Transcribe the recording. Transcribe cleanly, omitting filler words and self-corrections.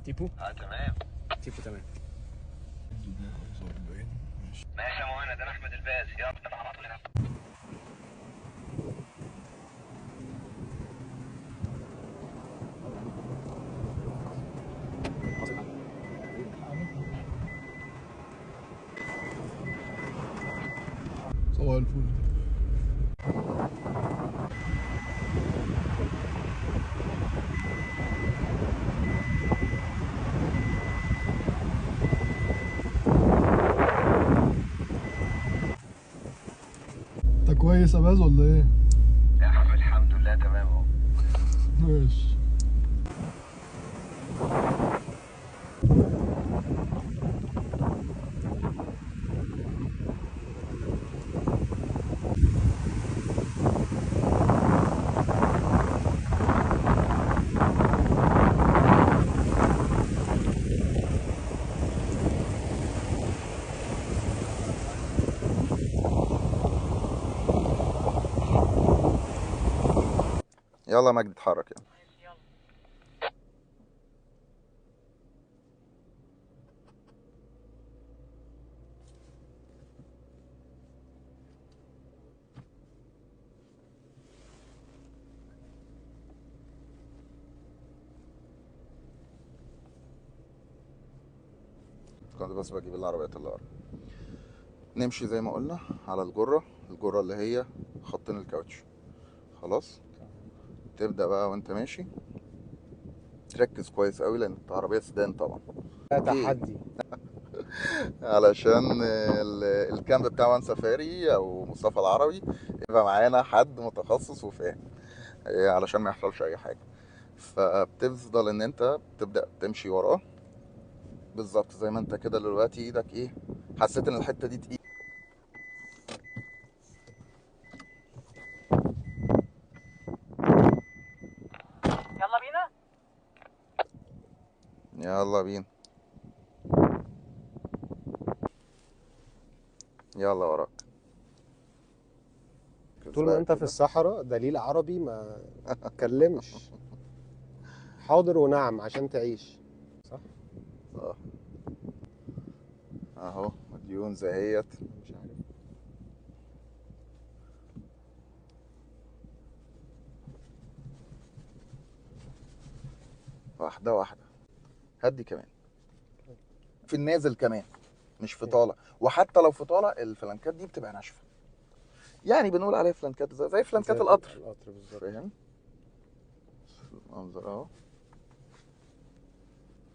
تيبو؟ تمام. تيبو تمام. ماشي يا مهند، انا احمد الباز، يلا نطلع على طول هنا. صباح الفل. انت كويس يا باز ولا ايه؟ يا عم الحمد لله تمام اهو. ماشي. يلا مجدي اتحرك يلا. كنت بس بجيب العربيات اللي ورا. نمشي زي ما قلنا على الجرة اللي هي خطين الكاوتش. خلاص، تبدأ بقى وانت ماشي تركز كويس قوي لان انت عربية سيدان طبعا. ده ليه؟ تحدي. علشان الكامب بتاع وان سفاري او مصطفى العربي يبقى معانا حد متخصص وفاهم، علشان ما يحصلش اي حاجة. فبتفضل ان انت تبدأ تمشي وراه بالظبط زي ما انت كده دلوقتي. ايدك ايه؟ حسيت ان الحتة دي تقيلة. يلا بينا. يلا بينا. يلا وراك. طول ما انت في الصحراء دليل عربي ما تتكلمش. حاضر ونعم عشان تعيش. صح؟ اه اهو مديون زهيت. مش عارف. واحدة واحدة، هدي كمان في النازل كمان، مش في طالع. وحتى لو في طالع الفلانكات دي بتبقى ناشفة، يعني بنقول عليها فلانكات زي فلانكات القطر. القطر بالظبط. فاهم المنظر اهو.